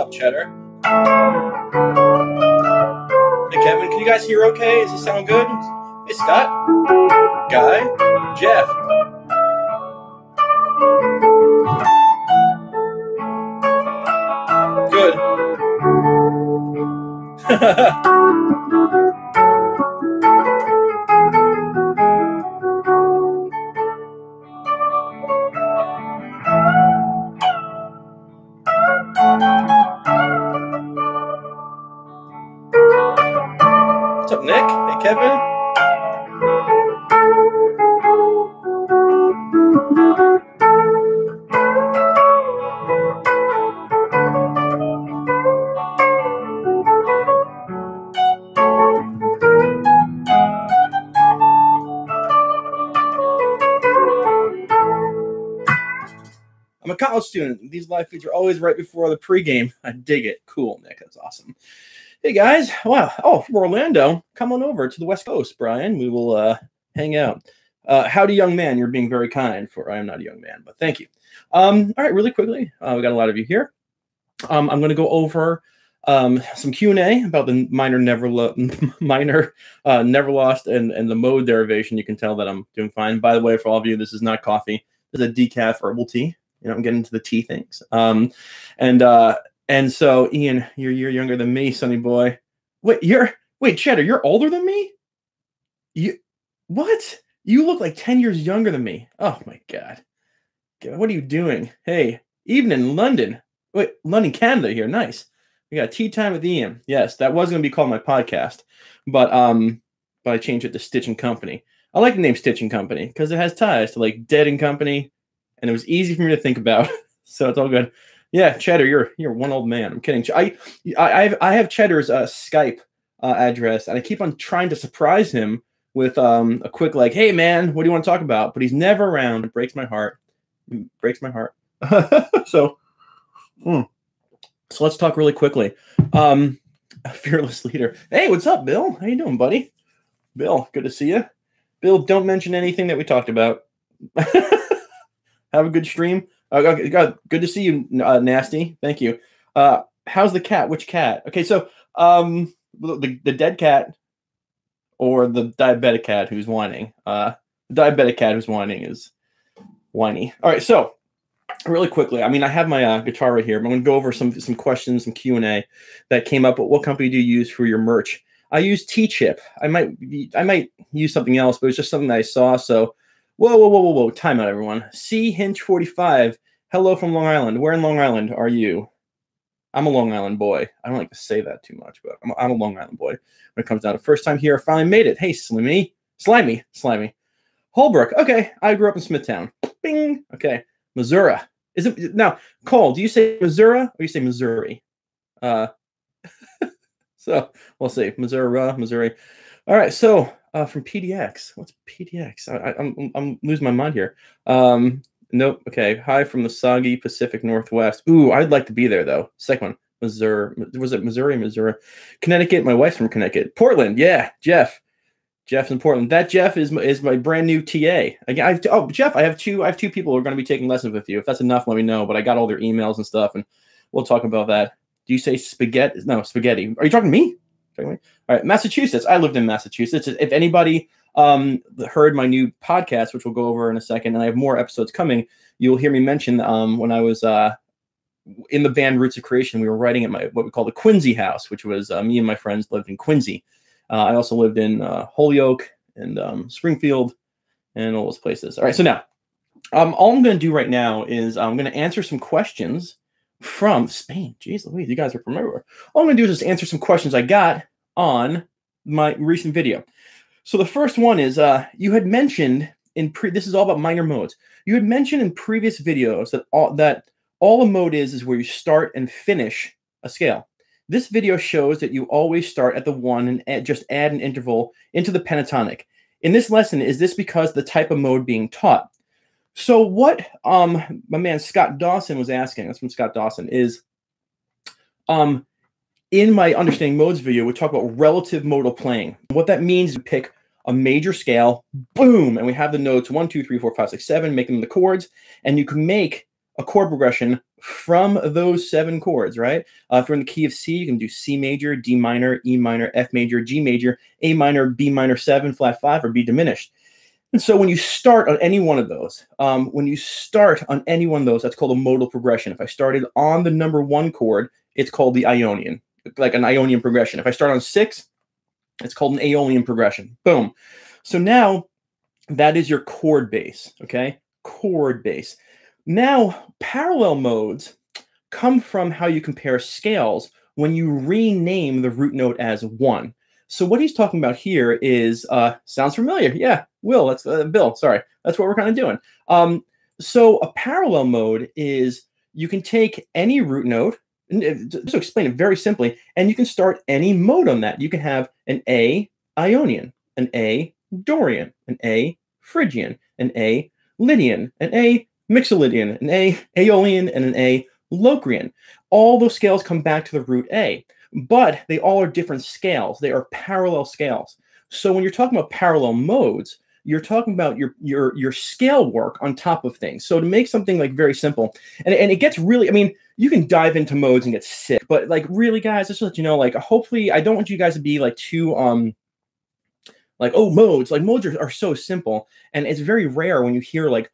up, Cheddar? Hey, Kevin, can you guys hear okay? Does this sound good? Hey, Scott? Guy? Jeff? Good. What's up, Nick? Hey, Kevin? I'm a college student. These live feeds are always right before the pregame. I dig it. Cool, Nick. That's awesome. Hey, guys. Wow. Oh, from Orlando. Come on over to the West Coast, Brian. We will hang out. Howdy, young man. You're being very kind. I am not a young man, but thank you. All right, really quickly. We got a lot of you here. I'm going to go over some Q&A about the minor never lost and the mode derivation. You can tell that I'm doing fine. By the way, for all of you, this is not coffee. This is a decaf herbal tea. You know, I'm getting into the tea things. And so Ian, you're younger than me, sonny boy. Wait, Cheddar, you're older than me? What? You look like 10 years younger than me. Oh my God. What are you doing? Hey, evening, London. Wait, London, Canada here. Nice. We got tea time with Ian. Yes, that was going to be called my podcast, but I changed it to Stitch and Company. I like the name Stitch and Company because it has ties to like Dead and Company. And it was easy for me to think about, so it's all good. Yeah, Cheddar, you're one old man. I'm kidding. I have Cheddar's Skype address, and I keep on trying to surprise him with a quick like, "Hey man, what do you want to talk about?" But he's never around. It breaks my heart. So let's talk really quickly. A fearless leader. Hey, what's up, Bill? How you doing, buddy? Bill, good to see you. Bill, don't mention anything that we talked about. Have a good stream. Good to see you, Nasty. Thank you. How's the cat? Which cat? Okay, so the dead cat or the diabetic cat who's whining. The diabetic cat who's whining is whiny. All right, so really quickly, I mean, I have my guitar right here. But I'm going to go over some questions, some Q&A that came up. What company do you use for your merch? I use T-Chip. I might use something else, but it's just something that I saw. So, whoa! Time out, everyone. C Hinch 45. Hello from Long Island. Where in Long Island are you? I'm a Long Island boy. I don't like to say that too much, but I'm a Long Island boy. When it comes down to first time here, I finally made it. Hey, Slimy. Holbrook. Okay, I grew up in Smithtown. Bing. Okay, Missouri. Is it now, Cole? Do you say Missouri or you say Missouri? So we'll see. Missouri. All right. So from PDX. What's PDX? I'm losing my mind here. Nope. Okay. Hi from the soggy Pacific Northwest. Ooh, I'd like to be there though. Second one, Missouri. Was it Missouri? Connecticut. My wife's from Connecticut. Portland. Yeah, Jeff. Jeff's in Portland. That Jeff is my brand new TA. Jeff, I have two people who are going to be taking lessons with you. If that's enough, let me know. But I got all their emails and stuff, and we'll talk about that. Do you say spaghetti? No, spaghetti. Are you talking to me? All right, Massachusetts. I lived in Massachusetts. If anybody heard my new podcast, which we'll go over in a second, and I have more episodes coming, you'll hear me mention when I was in the band Roots of Creation, we were writing at what we call the Quincy house, which was me and my friends lived in Quincy. I also lived in Holyoke and Springfield and all those places. All right, so now all I'm going to do right now is I'm going to answer some questions from Spain. Jeez Louise, you guys are from everywhere. All I'm going to do is just answer some questions I got on my recent video. So the first one is you had mentioned this is all about minor modes. You had mentioned in previous videos that all a mode is where you start and finish a scale. This video shows that you always start at the 1 and just add an interval into the pentatonic. In this lesson, is this because the type of mode being taught? So what my man Scott Dawson was asking, that's from Scott Dawson, is in my Understanding Modes video, we talk about relative modal playing. What that means is you pick a major scale, boom, and we have the notes 1, 2, 3, 4, 5, 6, 7, make them the chords, and you can make a chord progression from those 7 chords, right? If you're in the key of C, you can do C major, D minor, E minor, F major, G major, A minor, B minor 7, flat 5, or B diminished. And so when you start on any one of those, that's called a modal progression. If I started on the number 1 chord, it's called the Ionian, like an Ionian progression. If I start on 6, it's called an Aeolian progression. Boom. So now that is your chord base, okay? Chord base. Now, parallel modes come from how you compare scales when you rename the root note as 1. So what he's talking about here is, sounds familiar. Yeah, Will, that's Bill, sorry. That's what we're kind of doing. So a parallel mode is you can take any root note, just to explain it very simply, and you can start any mode on that. You can have an A Ionian, an A Dorian, an A Phrygian, an A Lydian, an A Mixolydian, an A Aeolian, and an A Locrian. All those scales come back to the root A, but they all are different scales. They are parallel scales. So when you're talking about parallel modes, you're talking about your scale work on top of things. So to make something like very simple, and it gets really, I mean, you can dive into modes and get sick, but like really, guys, just to let you know, like hopefully I don't want you guys to be like too like, oh, modes. Like modes are so simple, and it's very rare when you hear like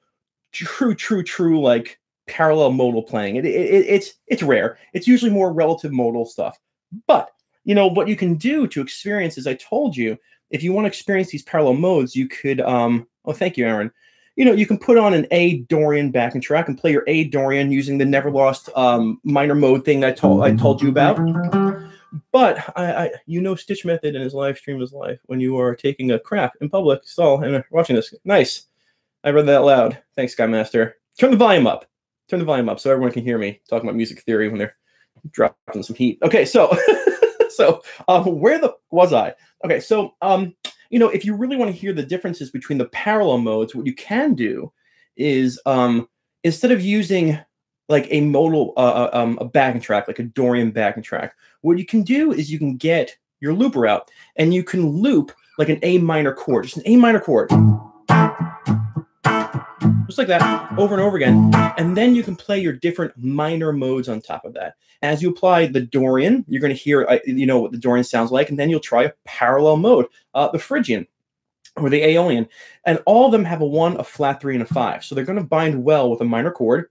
true like parallel modal playing. It's rare. It's usually more relative modal stuff. But you know what you can do to experience, as I told you, if you want to experience these parallel modes, you could oh, thank you, Aaron. You know, you can put on an A Dorian backing track and play your A Dorian using the never lost minor mode thing I told you about. But you know, Stitch Method in his live stream is live when you are taking a crap in public stall and watching this. Nice. I read that loud. Thanks, Sky Master. Turn the volume up. Turn the volume up so everyone can hear me talking about music theory when they're dropping some heat. Okay, so where was I? Okay, so you know, if you really want to hear the differences between the parallel modes, what you can do is instead of using like a modal a backing track, like a Dorian backing track, what you can do is you can get your looper out and you can loop like an A minor chord, just an A minor chord. Just like that, over and over again. And then you can play your different minor modes on top of that. As you apply the Dorian, you're going to hear, you know, what the Dorian sounds like, and then you'll try a parallel mode, the Phrygian or the Aeolian. And all of them have a 1, a flat 3, and a 5. So they're going to bind well with a minor chord.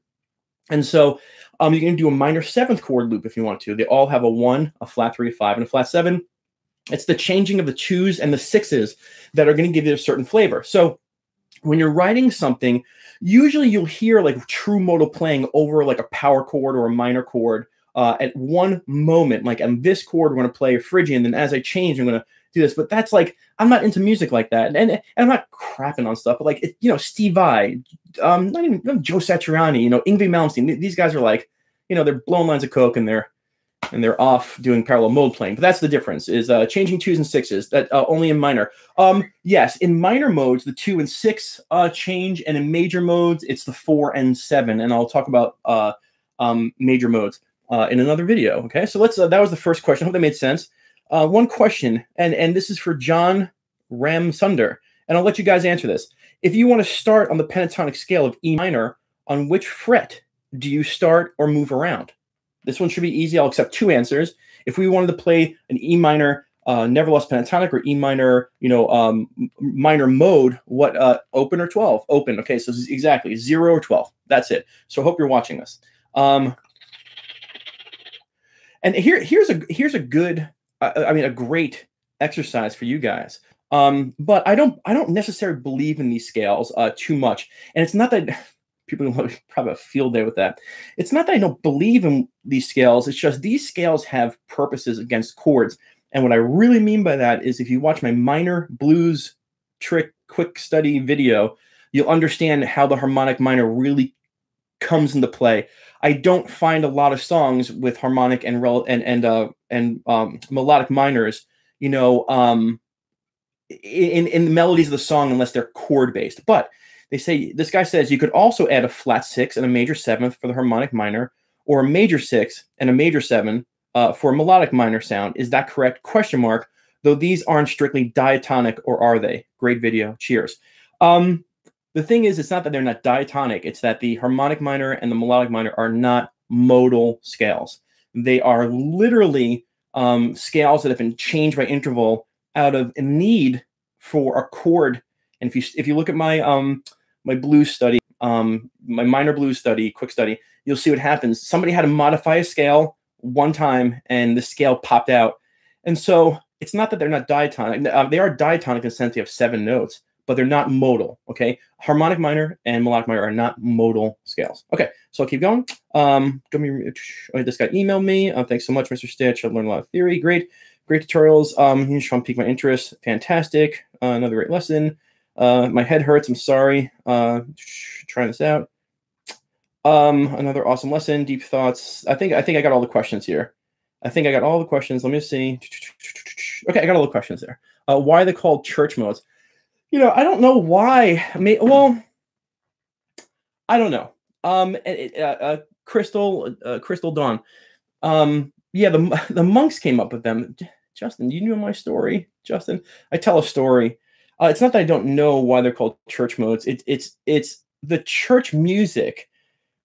And so you can do a minor 7th chord loop if you want to. They all have a 1, a flat 3, a 5, and a flat 7. It's the changing of the 2s and the 6s that are going to give you a certain flavor. So when you're writing something, usually you'll hear like true modal playing over like a power chord or a minor chord at one moment. Like on this chord, we're going to play a Phrygian, and as I change, I'm going to do this. But that's like, I'm not into music like that, and I'm not crapping on stuff. But like, you know, Steve Vai, not even Joe Satriani, you know, Yngwie Malmsteen. These guys are like, you know, they're blowing lines of coke and they're off doing parallel mode playing. But that's the difference, is changing 2s and 6s, that only in minor. Yes, in minor modes, the 2 and 6 change, and in major modes, it's the 4 and 7. And I'll talk about major modes in another video. Okay, so let's. That was the first question. I hope that made sense. One question, and this is for John Ramsunder, and I'll let you guys answer this. If you want to start on the pentatonic scale of E minor, on which fret do you start or move around? This one should be easy. I'll accept 2 answers. If we wanted to play an E minor never lost pentatonic or E minor, you know, minor mode, what open or 12? Open. Okay, so exactly 0 or 12. That's it. So I hope you're watching this. And here's a good, I mean, a great exercise for you guys. But I don't necessarily believe in these scales too much, and it's not that. People probably have a field day with that. It's not that I don't believe in these scales. It's just these scales have purposes against chords. And what I really mean by that is if you watch my minor blues trick quick study video, you'll understand how the harmonic minor really comes into play. I don't find a lot of songs with harmonic and melodic minors, you know, in the melodies of the song, unless they're chord based. But they say, this guy says you could also add a flat 6 and a major 7th for the harmonic minor, or a major 6 and a major 7 for a melodic minor sound. Is that correct? Question mark. Though these aren't strictly diatonic, or are they? Great video. Cheers. The thing is, it's not that they're not diatonic. It's that the harmonic minor and the melodic minor are not modal scales. They are literally scales that have been changed by interval out of a need for a chord. And if you look at my my blues study, my minor blues study, quick study, you'll see what happens. Somebody had to modify a scale one time, and the scale popped out. And so it's not that they're not diatonic. They are diatonic in the sense they have 7 notes, but they're not modal. Okay, harmonic minor and melodic minor are not modal scales. Okay, so I'll keep going. This guy emailed me. Thanks so much, Mr. Stitch. I've learned a lot of theory. Great tutorials. He's trying to pique my interest. Fantastic. Another great lesson. My head hurts. I'm sorry. Trying this out. Another awesome lesson. Deep thoughts. I think I got all the questions here. I think I got all the questions. Let me see. Okay, I got all the questions there. Why are they called church modes? You know, I don't know why. Well, I don't know. Crystal Dawn. Yeah, the monks came up with them. Justin, you know my story. Justin, I tell a story. It's not that I don't know why they're called church modes. It's the church music.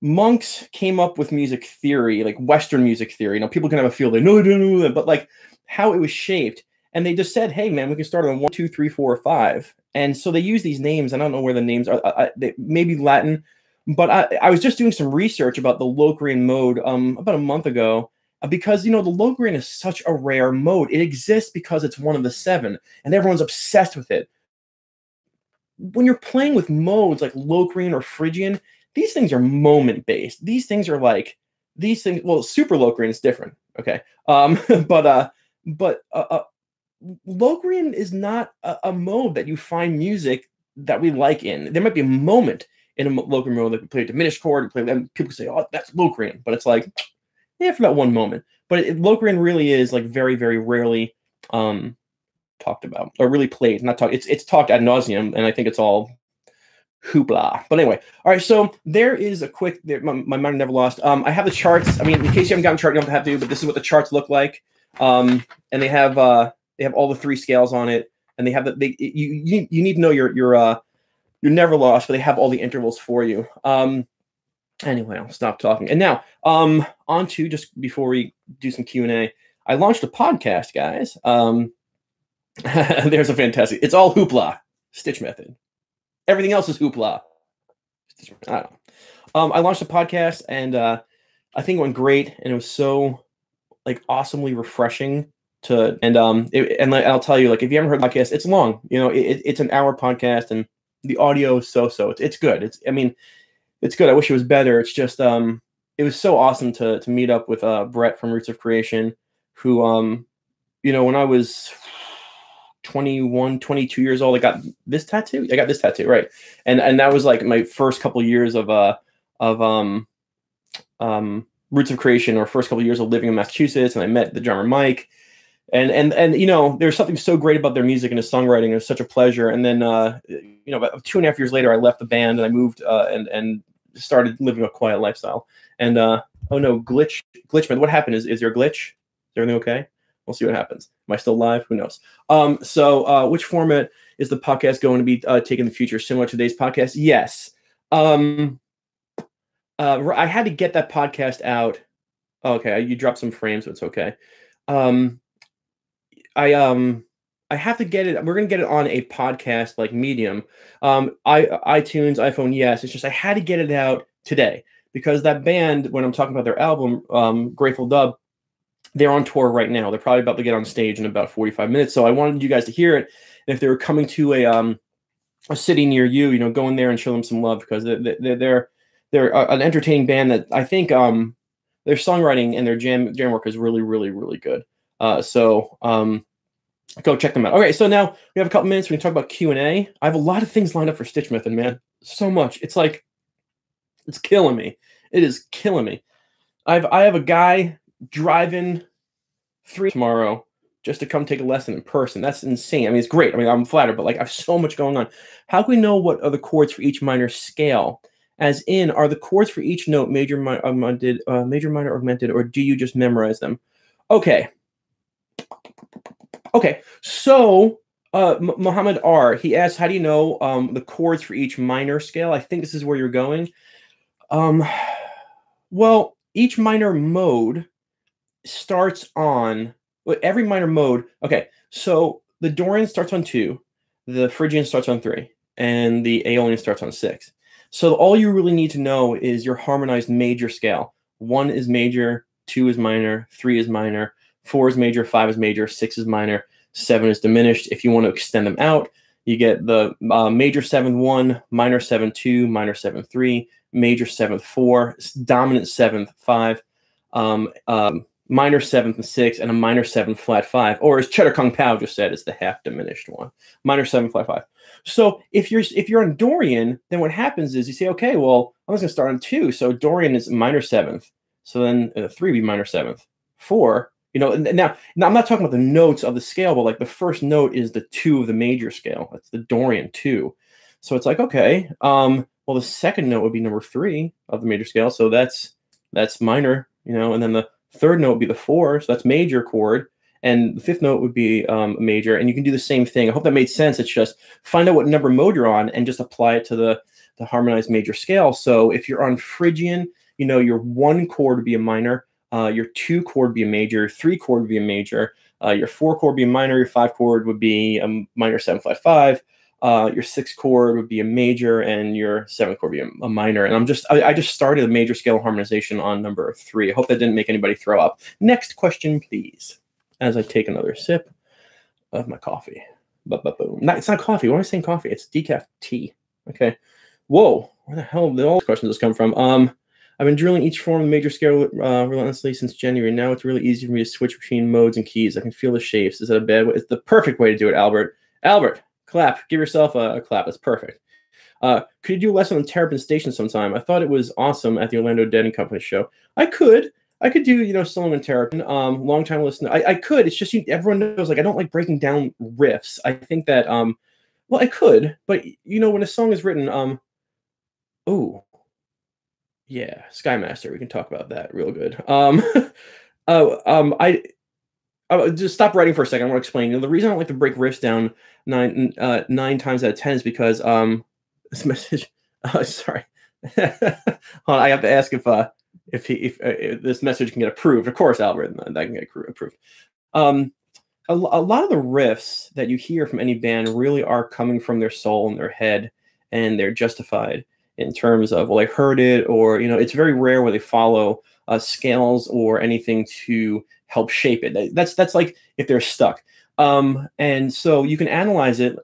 Monks came up with music theory, like Western music theory. Now, people can have a feel they no, but like how it was shaped. And they just said, hey, man, we can start on 1, 2, 3, 4, 5. And so they use these names. I don't know where the names are. They maybe Latin. But I was just doing some research about the Locrian mode about a month ago. Because, you know, the Locrian is such a rare mode. It exists because it's one of the 7. And everyone's obsessed with it. When you're playing with modes like Locrian or Phrygian, these things are moment-based. These things are like, well, Super Locrian is different, okay? But Locrian is not a mode that you find music that we like in. There might be a moment in a Locrian mode that we play a diminished chord, and people say, oh, that's Locrian. But it's like, yeah, for that one moment. But Locrian really is like very, very rarely talked about or really played. Not talked. It's talked ad nauseum, and I think it's all hoopla. But anyway, all right. So there is a quick. My mind never lost. I have the charts. I mean, in case you haven't gotten a chart, you don't have to. But this is what the charts look like. And they have all the 3 scales on it, and they have you need to know you're never lost, but they have all the intervals for you. Anyway, I'll stop talking. And now, on to, just before we do some Q&A, I launched a podcast, guys. There's a fantastic. It's all hoopla. Stitch Method. Everything else is hoopla. I don't know. I launched a podcast, and I think it went great, and it was so like awesomely refreshing to. And I'll tell you, like, if you haven't heard the podcast, it's long. You know, it's an hour podcast, and the audio is so. It's good. It's good. I wish it was better. It's just it was so awesome to meet up with Brett from Roots of Creation, who you know, when I was 21, 22 years old, I got this tattoo. I got this tattoo, right? And that was like my first couple of years of Roots of Creation, or first couple of years of living in Massachusetts, and I met the drummer Mike. And you know, there's something so great about their music and his songwriting. It was such a pleasure. And then you know, about 2.5 years later, I left the band and I moved and started living a quiet lifestyle. And oh no, glitchman, what happened? Is there a glitch? Is everything okay? We'll see what happens. Am I still live? Who knows? So which format is the podcast going to be taking in the future? Similar to today's podcast? Yes. I had to get that podcast out. Okay, you dropped some frames, so it's okay. I have to get it. We're gonna get it on a podcast like medium. iTunes, iPhone, yes. It's just I had to get it out today because that band, when I'm talking about their album, Grateful Dub, they're on tour right now. They're probably about to get on stage in about 45 minutes. So I wanted you guys to hear it. And if they were coming to a city near you, you know, go in there and show them some love, because they're an entertaining band that I think their songwriting and their jam work is really, really, really good. So go check them out. Okay, so now we have a couple minutes. We can talk about Q&A. I have a lot of things lined up for Stitch Method, man. So much. It's like, it's killing me. It is killing me. I have a guy driving 3 tomorrow just to come take a lesson in person. That's insane. I mean, it's great. I mean, I'm flattered, but like, I have so much going on. How can we know what are the chords for each minor scale? As in, are the chords for each note major, minor, augmented, or do you just memorize them? Okay. Okay, so Muhammad R, he asks, how do you know the chords for each minor scale? I think this is where you're going. Well, each minor mode starts on every minor mode. Okay, so the Dorian starts on 2, the Phrygian starts on 3, and the Aeolian starts on 6. So all you really need to know is your harmonized major scale. 1 is major, 2 is minor, 3 is minor, 4 is major, 5 is major, 6 is minor, 7 is diminished. If you want to extend them out, you get the major 7th 1, minor 7th 2, minor 7th 3, major 7th 4, dominant 7th 5, minor 7th and 6, and a minor 7th flat 5. Or as Cheddar Kung Pao just said, it's the half diminished one. Minor 7 flat 5. So if you're on Dorian, then what happens is you say, okay, well, I'm just going to start on 2. So Dorian is minor 7th. So then 3 would be minor 7th. 4, now I'm not talking about the notes of the scale, but like the first note is the 2 of the major scale. That's the Dorian 2. So it's like, okay, well, the second note would be number 3 of the major scale. So that's minor, and then the third note would be the 4. So that's major chord. And the 5th note would be major. And you can do the same thing. I hope that made sense. It's just find out what number mode you're on and just apply it to the harmonized major scale. So if you're on Phrygian, your 1 chord would be a minor. Your 2 chord would be a major, 3 chord would be a major, your 4 chord would be a minor, your 5 chord would be a minor 7 flat 5, your 6 chord would be a major, and your 7 chord would be a minor. And I just started a major scale harmonization on number 3. I hope that didn't make anybody throw up. Next question, please. As I take another sip of my coffee. Boom. It's not coffee. Why am I saying coffee? It's decaf tea. Okay. Whoa. Where the hell did all these questions just come from? I've been drilling each form of the major scale relentlessly since January. Now it's really easy for me to switch between modes and keys. I can feel the shapes. Is that a bad way? It's the perfect way to do it, Albert. Albert, clap. Give yourself a clap. That's perfect. Could you do a lesson on Terrapin Station sometime? I thought it was awesome at the Orlando Dead and Company show. I could do, solo and Terrapin. Long time listener. I could. It's just everyone knows, like, I don't like breaking down riffs. I think that, well, I could, but, when a song is written, oh, yeah, Skymaster. We can talk about that real good. I just stop writing for a second. I want to explain. The reason I don't like to break riffs down 9 times out of 10 is because this message. Sorry, hold on, I have to ask if this message can get approved. Of course, Albert, that can get approved. A lot of the riffs that you hear from any band really are coming from their soul and their head, and they're justified in terms of, well, I heard it, or, it's very rare where they follow scales or anything to help shape it. That's like if they're stuck. And so you can analyze it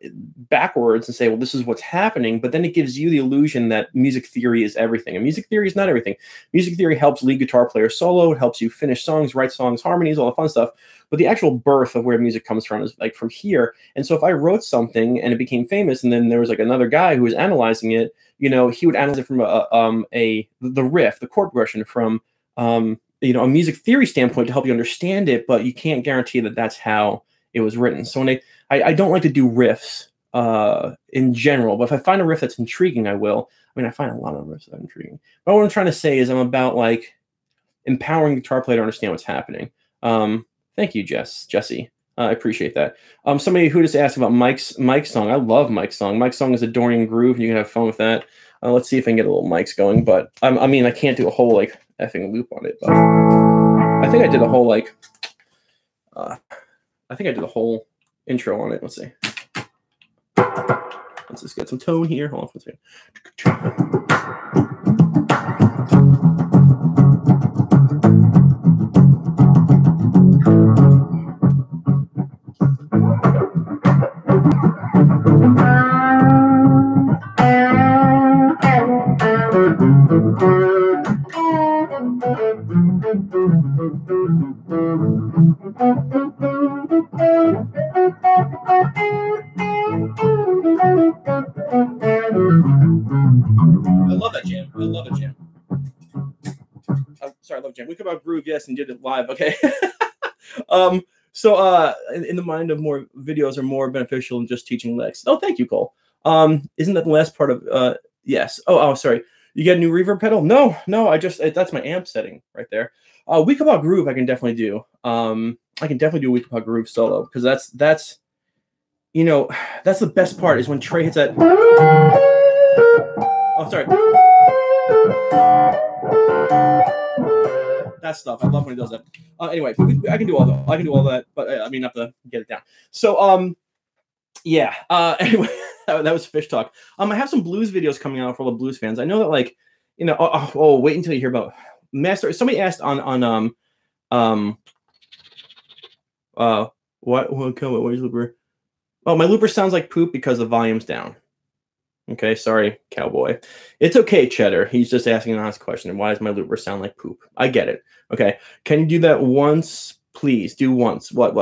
backwards and say, well, this is what's happening, but then it gives you the illusion that music theory is everything. And music theory is not everything. Music theory helps lead guitar players solo. It helps you finish songs, write songs, harmonies, all the fun stuff. But the actual birth of where music comes from is like from here. And so if I wrote something and it became famous, and then there was like another guy who was analyzing it, he would analyze it from the riff, the chord progression from, a music theory standpoint to help you understand it, but you can't guarantee that that's how it was written. So when I don't like to do riffs in general, but if I find a riff that's intriguing, I will. I mean, I find a lot of riffs that are intriguing. But what I'm trying to say is I'm about like empowering the guitar player to understand what's happening. Thank you, Jesse. I appreciate that. Somebody who just asked about Mike's song. I love Mike's song. Mike's song is a Dorian groove, and you can have fun with that. Let's see if I can get a little Mike's going. But I mean, I can't do a whole like effing loop on it. But I think I did a whole like. I think I did a whole intro on it. Let's see. Let's just get some tone here. Hold on for a second. Sorry, I love jam. We come out groove, yes, and did it live. Okay. So in the mind of more videos are more beneficial than just teaching licks. Oh, thank you, Cole. Isn't that the last part of yes. Oh, sorry. You get a new reverb pedal? No, that's my amp setting right there. We come out groove, I can definitely do. I can definitely do a We Come Out Groove solo, because that's that's the best part is when Trey hits that. Oh, sorry. that stuff. I love when he does that. Anyway, I can do all that. I can do all that, but I mean, have to get it down. So, yeah. Anyway, that was fish talk. I have some blues videos coming out for all the blues fans. I know that, like, you know. Wait until you hear about Master. Somebody asked on what is looper? Oh, my looper sounds like poop because the volume's down. Okay, sorry, cowboy. It's okay, Cheddar. He's just asking an honest question. Why does my looper sound like poop? I get it. Okay, can you do that once, please? Do once. What?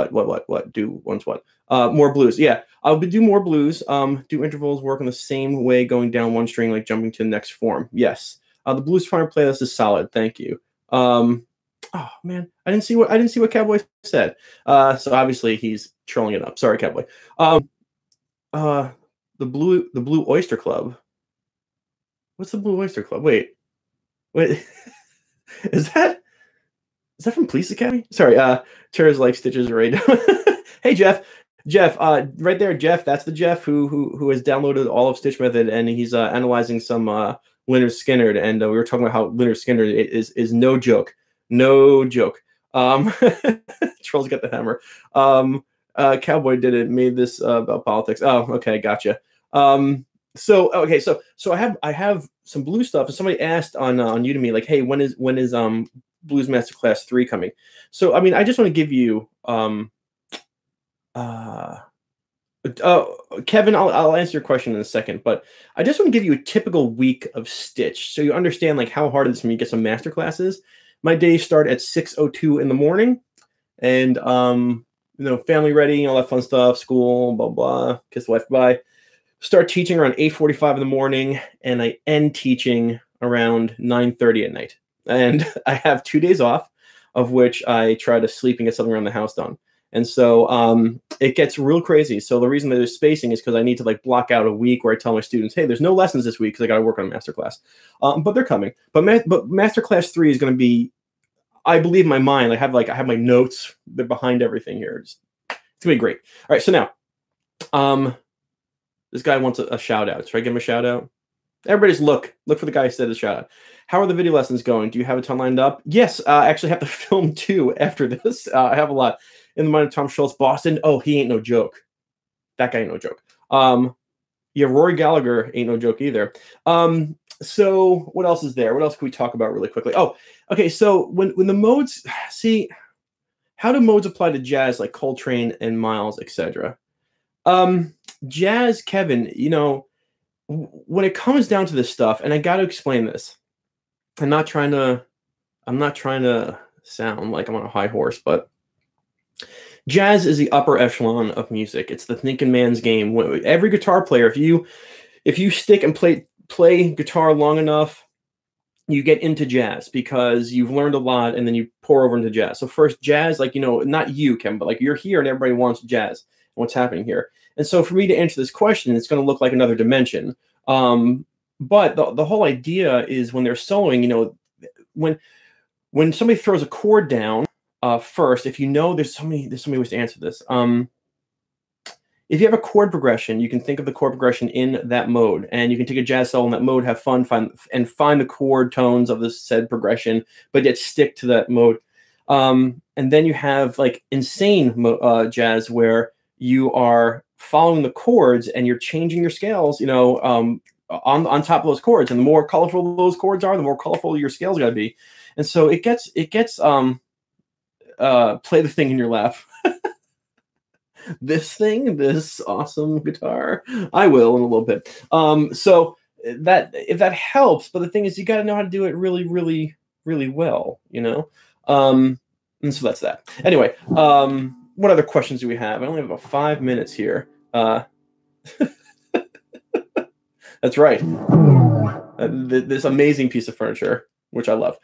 Do once what? More blues. Yeah, I'll do more blues. Do intervals work in the same way, going down one string, like jumping to the next form? Yes. The Blues Farmer playlist is solid. Thank you. Oh man, I didn't see what Cowboy said. So obviously he's trolling it up. Sorry, Cowboy. The Blue Oyster Club. What's the Blue Oyster Club? Wait. Is that from Police Academy? Sorry, Chairs like stitches right now. Hey Jeff, right there, Jeff. That's the Jeff who has downloaded all of Stitch Method, and he's analyzing some Leonard Skinner, and we were talking about how Leonard Skinner is no joke. No joke. Trolls got the hammer. Cowboy did it. Made this about politics. Oh, okay, gotcha. So I have some blues stuff. And somebody asked on Udemy, like, hey, when is Blues Masterclass 3 coming? So I mean, I just want to give you Kevin, I'll answer your question in a second, but I just want to give you a typical week of Stitch so you understand like how hard it is for me to get some master classes. My days start at 6:02 in the morning, and family ready, all that fun stuff, school, blah blah, kiss the wife bye. Start teaching around 8:45 in the morning, and I end teaching around 9:30 at night. And I have 2 days off, of which I try to sleep and get something around the house done. And so it gets real crazy. So the reason that there's spacing is because I need to like block out a week where I tell my students, hey, there's no lessons this week because I got to work on a masterclass. But they're coming. But Masterclass 3 is going to be, I believe in my mind, I have my notes. They're behind everything here. It's going to be great. All right. So now, this guy wants a shout out. Should I give him a shout out? Everybody just look for the guy who said the shout out. How are the video lessons going? Do you have a ton lined up? Yes. I actually have to film 2 after this. I have a lot. In the mind of Tom Schultz, Boston. Oh, he ain't no joke. That guy ain't no joke. Yeah, Rory Gallagher ain't no joke either. So what else is there? What else can we talk about really quickly? Oh, okay. So when the modes, see, how do modes apply to jazz like Coltrane and Miles, etc.? Jazz, Kevin, when it comes down to this stuff, and I got to explain this. I'm not trying to sound like I'm on a high horse, but jazz is the upper echelon of music. It's the thinking man's game. Every guitar player, if you stick and play guitar long enough, you get into jazz because you've learned a lot, and then you pour over into jazz. So first, jazz, like, not you, Kevin, but like you're here and everybody wants jazz and what's happening here. And so for me to answer this question, it's going to look like another dimension. But the whole idea is when they're soloing, when somebody throws a chord down, first, there's so many ways to answer this. If you have a chord progression, you can think of the chord progression in that mode, and you can take a jazz solo in that mode, have fun, find the chord tones of the said progression, but yet stick to that mode. And then you have like insane jazz where you are following the chords and you're changing your scales, on top of those chords. And the more colorful those chords are, the more colorful your scales got to be. And so it gets play the thing in your lap. This awesome guitar. I will in a little bit. So that if that helps, but the thing is, you got to know how to do it really, really, really well, and so that's that. Anyway, what other questions do we have? I only have about 5 minutes here. That's right. This amazing piece of furniture, which I love.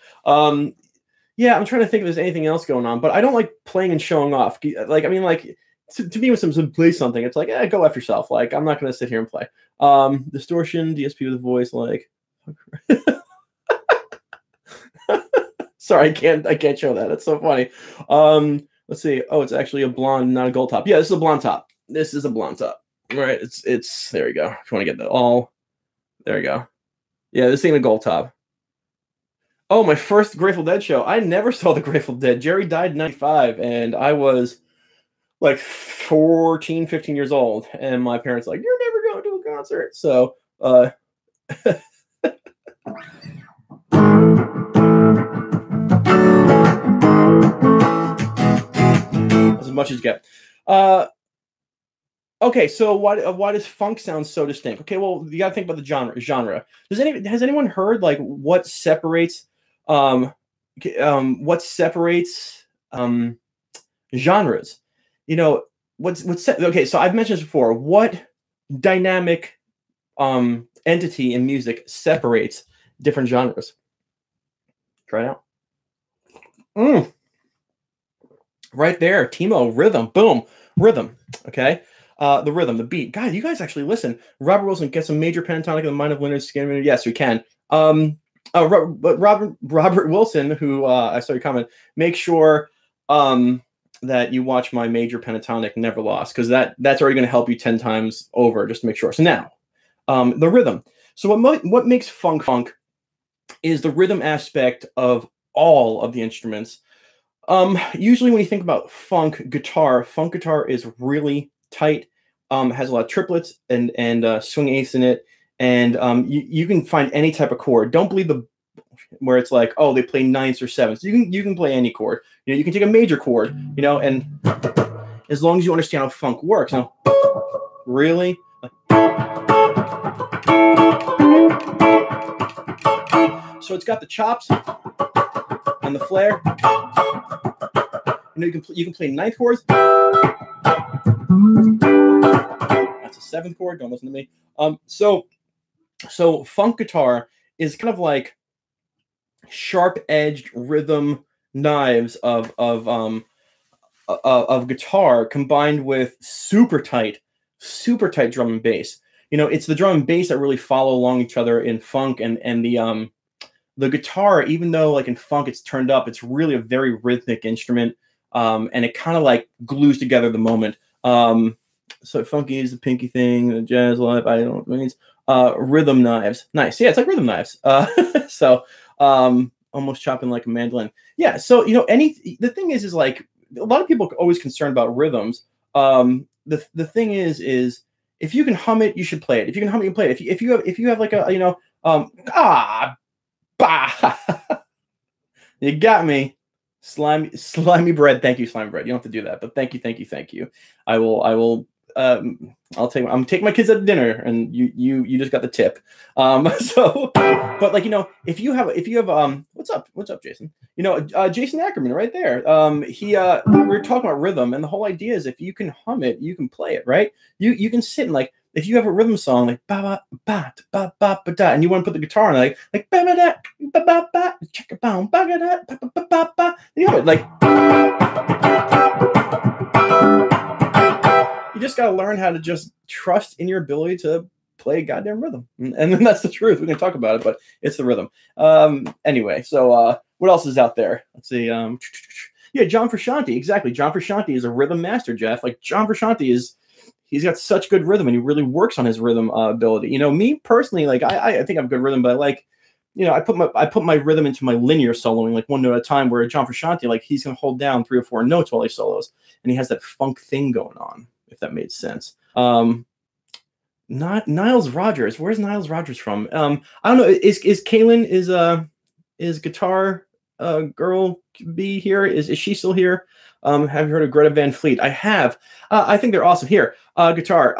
Yeah, I'm trying to think if there's anything else going on, but I don't like playing and showing off. Like, I mean, like, to me, when someone plays something, it's like, go F yourself. Like, I'm not going to sit here and play. Distortion, DSP with a voice, like. Sorry, I can't show that. It's so funny. Let's see. Oh, it's actually a blonde, not a gold top. Yeah, this is a blonde top. This is a blonde top. All right, it's there we go. If you want to get that all, there we go. Yeah, this ain't a gold top. Oh, my first Grateful Dead show. I never saw the Grateful Dead. Jerry died in 95, and I was like 14, 15 years old. And my parents were like, you're never going to a concert. So, as much as you get. Okay, so why does funk sound so distinct? Okay, well, you got to think about the genre. Has anyone heard like what separates genres? You know, okay, so I've mentioned this before. What dynamic entity in music separates different genres? Try it out. Right there, Timo, rhythm, boom, rhythm. Okay. The rhythm, the beat. God, you guys actually listen. Robert Wilson gets a major pentatonic in the mind of Leonard Skinner. Yes, we can. But Robert Wilson, who I saw your comment, make sure that you watch my major pentatonic Never Lost, because that's already going to help you 10 times over, just to make sure. So now, the rhythm. So what makes funk is the rhythm aspect of all of the instruments. Usually when you think about funk guitar is really tight. Has a lot of triplets and swing eighths in it, and you can find any type of chord. Don't believe where it's like, oh, they play ninths or sevenths. You can play any chord. You know, you can take a major chord, you know, and as long as you understand how funk works. Now, really, so it's got the chops and the flare. You know, you can play ninth chords. That's a seventh chord. Don't listen to me. So funk guitar is kind of like sharp-edged rhythm knives of guitar combined with super tight drum and bass. You know, it's the drum and bass that really follow along each other in funk, and the guitar, even though like in funk it's turned up, it's really a very rhythmic instrument, and it kind of like glues together the moment. So funky is the pinky thing, the jazz life, I don't know what it means. Rhythm knives. Nice. Yeah, it's like rhythm knives. So almost chopping like a mandolin. Yeah, so you know, the thing is like a lot of people are always concerned about rhythms. The thing is if you can hum it, you should play it. If you can hum it, you can play it. If you have like a, you know, bah. You got me. Slimy bread. Thank you, slimy bread. You don't have to do that, but thank you. I'm taking my kids out to dinner, and you just got the tip. So, but like, you know, if you have what's up, Jason? You know, Jason Ackerman right there. We were talking about rhythm, and the whole idea is if you can hum it, you can play it, right? You can sit and like, if you have a rhythm song like ba ba ba ba ba ba da, and you want to put the guitar on like ba ba da ba ba ba check a bound ba da ba ba ba ba, you know, like you just gotta learn how to just trust in your ability to play a goddamn rhythm, and then that's the truth. We can talk about it, but it's the rhythm. Anyway, so what else is out there? Let's see. Yeah, John Frusciante, exactly. John Frusciante is a rhythm master, Jeff. Like John Frusciante he's got such good rhythm, and he really works on his rhythm ability. You know, me personally, like I think I have good rhythm, but I like, you know, I put my rhythm into my linear soloing, like one note at a time. Where John Frusciante, like he's gonna hold down 3 or 4 notes while he solos, and he has that funk thing going on. If that made sense. Not Niles Rodgers. Where's Niles Rodgers from? I don't know. Is Kaylin is guitar girl B here? Is she still here? Have you heard of Greta Van Fleet? I have. I think they're awesome. Here, guitar.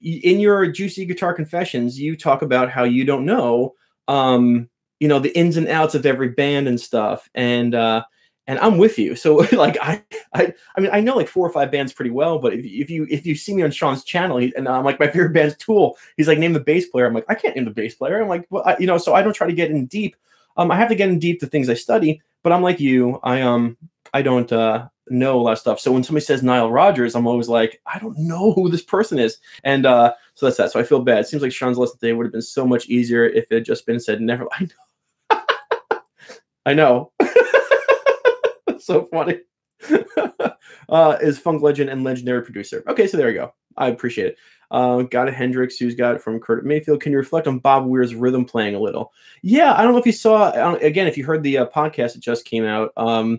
In your Juicy Guitar Confessions, you talk about how you don't know, you know, the ins and outs of every band and stuff, and I'm with you. So like I mean, I know like 4 or 5 bands pretty well, but if you see me on Sean's channel, and I'm like, my favorite band's Tool. He's like, name the bass player. I'm like, I can't name the bass player. I'm like, well, you know, so I don't try to get in deep. I have to get in deep to things I study, but I'm like you. I don't know a lot of stuff. So when somebody says Nile Rodgers, I'm always like, I don't know who this person is. And so that's that. So I feel bad. It seems like Sean's lesson today would have been so much easier if it had just been said never. I know. I know. So funny. Is funk legend and legendary producer. Okay, so there we go. I appreciate it. Got a Hendrix, who's got it from Kurt Mayfield. Can you reflect on Bob Weir's rhythm playing a little? Yeah, I don't know if you saw, again, if you heard the podcast that just came out. No,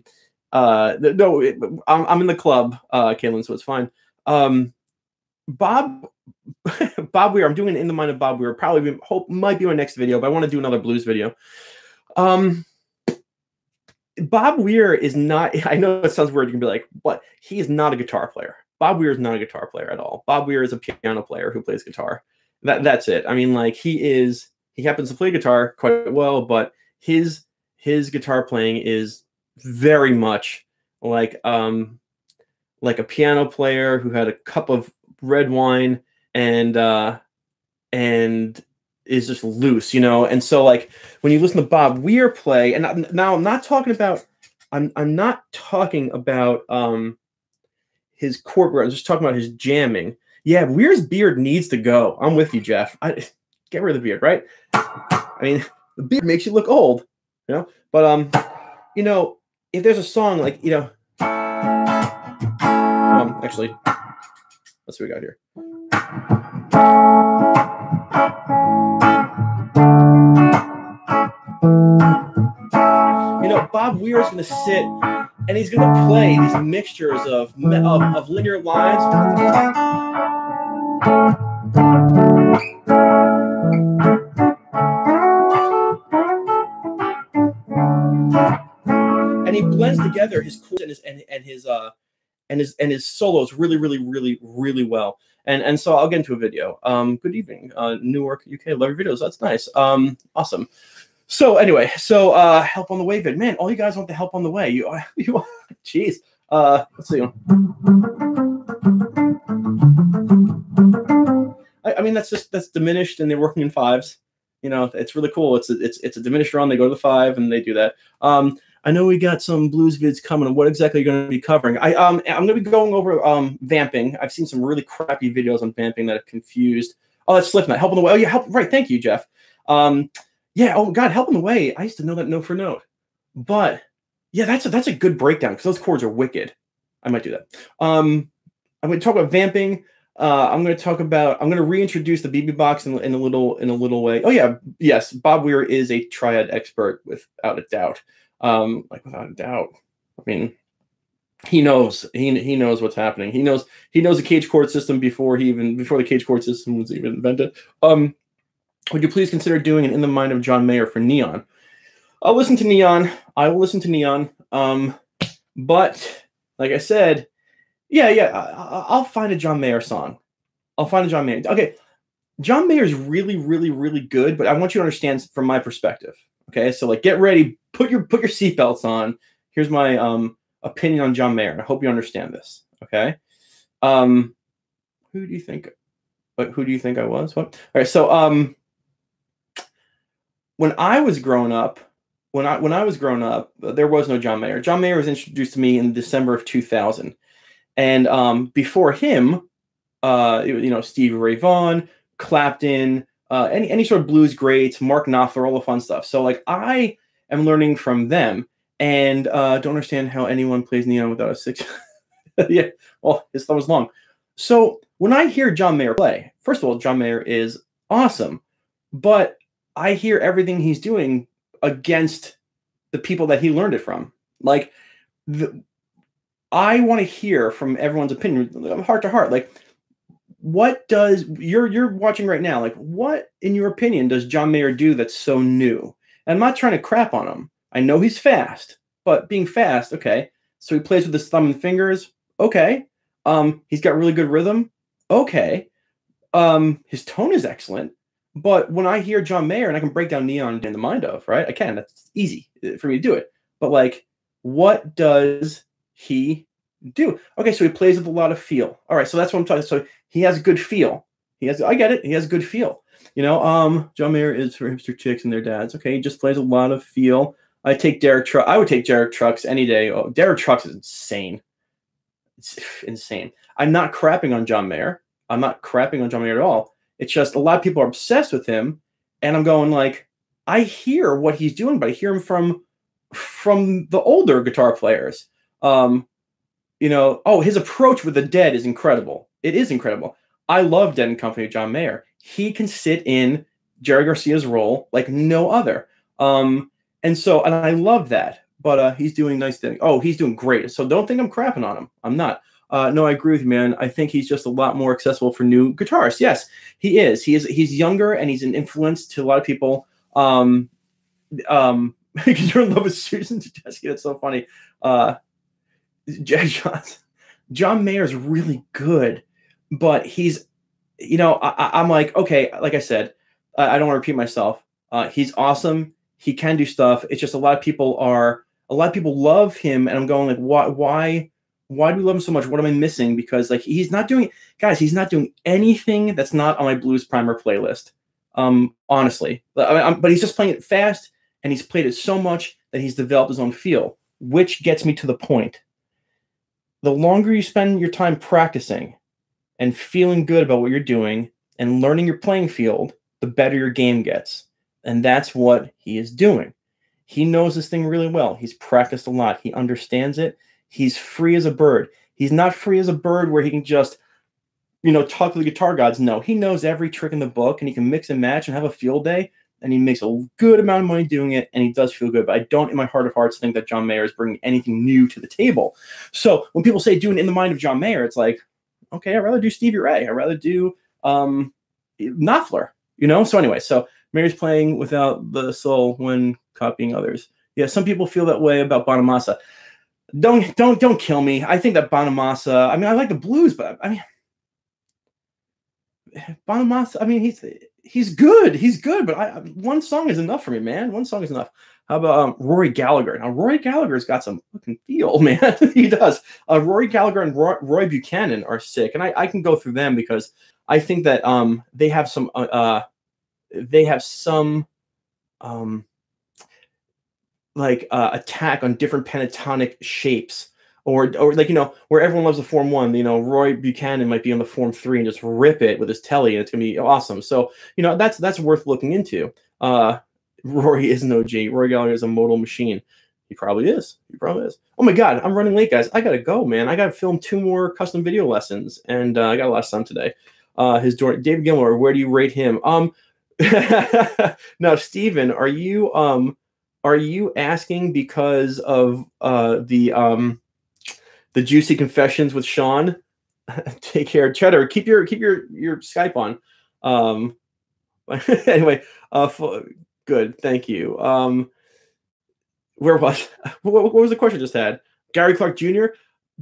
I'm in the club, Caitlin, so it's fine. Bob Weir, I'm doing it in the mind of Bob Weir. Probably might be my next video, but I want to do another blues video. Bob Weir is not, I know it sounds weird, you can be like, what? He is not a guitar player. Bob Weir is not a guitar player at all. Bob Weir is a piano player who plays guitar. That's it. I mean, like, he happens to play guitar quite well, but his guitar playing is very much like a piano player who had a cup of red wine and is just loose, you know. And so, like, when you listen to Bob Weir play, and now I'm not talking about, I'm not talking about his chord, I'm just talking about his jamming. Yeah, Weir's beard needs to go. I'm with you, Jeff. Get rid of the beard, right? I mean, the beard makes you look old, you know. But you know, if there's a song like, you know, actually, let's see what we got here. You know, Bob Weir is going to sit and he's going to play these mixtures of linear lines. And he blends together his chords and his solos really well. And so I'll get into a video. Good evening, Newark, UK. Love your videos. That's nice. Awesome. So anyway, help on the way vid. Man, all you guys want the help on the way. You jeez. Let's see. I mean, that's diminished, and they're working in fives. You know, it's really cool. It's a diminished run. They go to the 5 and they do that. I know we got some blues vids coming. What exactly are you going to be covering? I'm going to be going over vamping. I've seen some really crappy videos on vamping that have confused. Oh, that's Slipknot. Help on the way. Oh yeah, help. Right. Thank you, Jeff. Yeah. Oh God, help on the way. I used to know that note for note, but yeah, that's a good breakdown because those chords are wicked. I might do that. I'm going to talk about vamping. I'm going to reintroduce the BB box in a little way. Oh yeah, yes, Bob Weir is a triad expert without a doubt. Without a doubt. I mean, he knows what's happening. He knows the cage chord system before the cage chord system was even invented. Would you please consider doing an In the Mind of John Mayer for Neon? I'll listen to Neon. I will listen to Neon. But like I said, yeah, I'll find a John Mayer song. I'll find a John Mayer. Okay, John Mayer is really good, but I want you to understand from my perspective. Okay, so like, get ready, put your seatbelts on. Here's my opinion on John Mayer, and I hope you understand this. Okay, who do you think I was? What? All right, so when I was growing up, there was no John Mayer. John Mayer was introduced to me in December of 2000, and before him, Stevie Ray Vaughan, Clapton. Any sort of blues greats, Mark Knopfler, all the fun stuff. So like, I am learning from them, and don't understand how anyone plays Neon without a 6. Yeah, well, his thumb was long. So when I hear John Mayer play, first of all, John Mayer is awesome, but I hear everything he's doing against the people that he learned it from. Like, I want to hear from everyone's opinion, heart to heart. Like, what does you're watching right now? Like, what, in your opinion, does John Mayer do that's so new? And I'm not trying to crap on him. I know he's fast, but being fast, okay. So he plays with his thumb and fingers, okay. He's got really good rhythm, okay. His tone is excellent. But when I hear John Mayer, and I can break down Neon in the mind of, right? I can. That's easy for me to do it. But like, what does he do? Okay, so he plays with a lot of feel. All right, so that's what I'm talking. So he has good feel. I get it. He has good feel. You know, John Mayer is for hipster chicks and their dads. Okay, he just plays a lot of feel. I would take Derek Trucks any day. Oh, Derek Trucks is insane. It's insane. I'm not crapping on John Mayer. I'm not crapping on John Mayer at all. It's just a lot of people are obsessed with him, and I'm going like, I hear what he's doing, but I hear him from the older guitar players. His approach with the Dead is incredible. It is incredible. I love Dead and Company, John Mayer. He can sit in Jerry Garcia's role like no other. And I love that. But he's doing nice things. Oh, he's doing great. So don't think I'm crapping on him. I'm not. No, I agree with you, man. I think he's just a lot more accessible for new guitarists. Yes, he is. He's younger and he's an influence to a lot of people. You're in love with Susan Tedeschi. That's so funny. John Mayer's really good, but he's, I'm like, okay, like I said, I don't want to repeat myself. He's awesome. He can do stuff. It's just a lot of people love him, and I'm going like, why do we love him so much? What am I missing? Because like he's not doing anything that's not on my Blues Primer playlist. Honestly, but he's just playing it fast, and he's played it so much that he's developed his own feel, which gets me to the point. The longer you spend your time practicing and feeling good about what you're doing and learning your playing field, the better your game gets. And that's what he is doing. He knows this thing really well. He's practiced a lot. He understands it. He's free as a bird. He's not free as a bird where he can just, talk to the guitar gods. No, he knows every trick in the book, and he can mix and match and have a field day, and he makes a good amount of money doing it, and he does feel good. But I don't, in my heart of hearts, think that John Mayer is bringing anything new to the table. So when people say doing In the Mind of John Mayer, it's like, okay, I'd rather do Stevie Ray. I'd rather do Knopfler, So anyway, so Mayer's playing without the soul when copying others. Yeah, some people feel that way about Bonamassa. Don't kill me. I think that Bonamassa, I like the blues, but Bonamassa, he's good. He's good, but one song is enough for me, man. One song is enough. How about Rory Gallagher? Now, Rory Gallagher's got some fucking feel, man. He does. Rory Gallagher and Roy Buchanan are sick, and I can go through them because I think that they have some attack on different pentatonic shapes. Or where everyone loves the Form 1, Roy Buchanan might be on the Form 3 and just rip it with his telly, and it's going to be awesome. So, that's worth looking into. Rory is no G. Roy Gallagher is a modal machine. He probably is. Oh my God, I'm running late, guys. I got to go, man. I got to film 2 more custom video lessons, and I got a lot of time today. David Gilmour, where do you rate him? Now, Steven, are you asking because of the Juicy Confessions with Sean? Take care, Cheddar. Keep your Skype on. Anyway, good. Thank you. Where was what was the question I just had? Gary Clark Jr.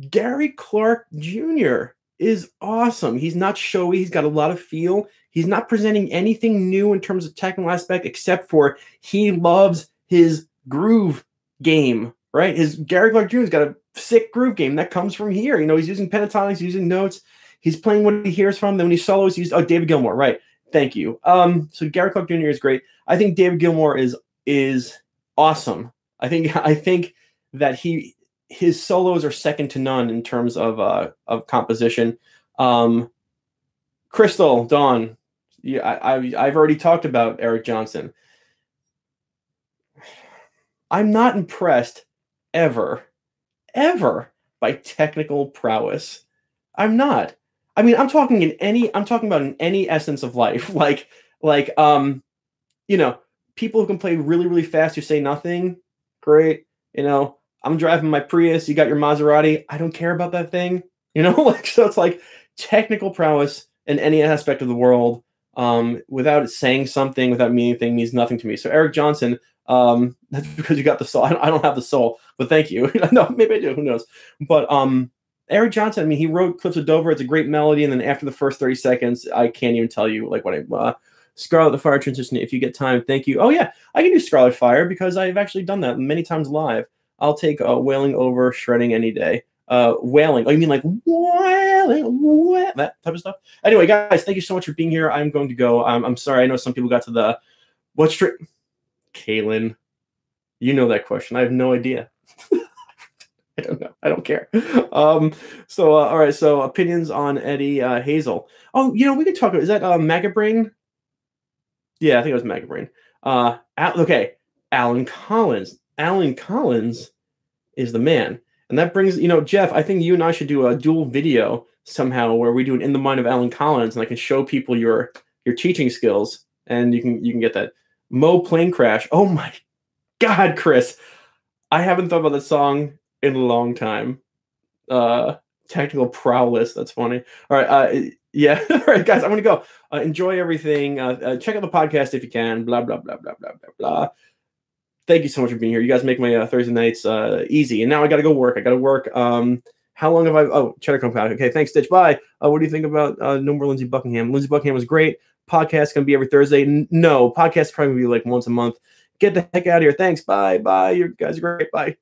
Gary Clark Jr. is awesome. He's not showy. He's got a lot of feel. He's not presenting anything new in terms of technical aspect, except for he loves his groove game. Right? Gary Clark Jr.'s got a sick groove game that comes from here. He's using pentatonics, using notes. He's playing what he hears from. Then when he solos, David Gilmour. Right. Thank you. So Gary Clark Jr. is great. I think David Gilmour is awesome. I think that his solos are second to none in terms of composition. Crystal, Dawn. Yeah, I've already talked about Eric Johnson. I'm not impressed ever by technical prowess. I'm not. I'm talking about in any essence of life. People who can play really, really fast who say nothing. Great. I'm driving my Prius. You got your Maserati. I don't care about that thing. So it's like technical prowess in any aspect of the world, without saying something, without meaning anything, means nothing to me. So Eric Johnson, that's because you got the soul. I don't have the soul, but thank you. No, maybe I do. Who knows? But Eric Johnson, he wrote Cliffs of Dover. It's a great melody, and then after the first 30 seconds, I can't even tell you what Scarlet the Fire transition. If you get time, thank you. Oh yeah, I can do Scarlet Fire because I've actually done that many times live. I'll take wailing over shredding any day. Wailing. Oh, you mean like wailing? That type of stuff. Anyway, guys, thank you so much for being here. I'm going to go. I'm sorry. I know some people got to the what street. Kaylin, you know that question. I have no idea. I don't know. I don't care. All right. So opinions on Eddie Hazel. Oh, we could talk about, is that Maggot Brain? Yeah, I think it was Maggot Brain. Okay. Alan Collins. Alan Collins is the man. And that brings, Jeff, I think you and I should do a dual video somehow where we do an In the Mind of Alan Collins, and I can show people your teaching skills, and you can get that. Mo Plane Crash. Oh my God, Chris. I haven't thought about that song in a long time. Technical prowess. That's funny. All right. Yeah. All right, guys, I'm going to go. Enjoy everything. Check out the podcast if you can. Blah, blah, blah, blah, blah, blah, blah. Thank you so much for being here. You guys make my Thursday nights easy. And now I got to go work. I got to work. How long have I? Oh, Cheddar Come Back. Okay, thanks, Stitch. Bye. What do you think about No More Lindsey Buckingham? Lindsey Buckingham was great. Podcast going to be every Thursday. No, podcast probably be like once a month. Get the heck out of here. Thanks. Bye. Bye. You guys are great. Bye.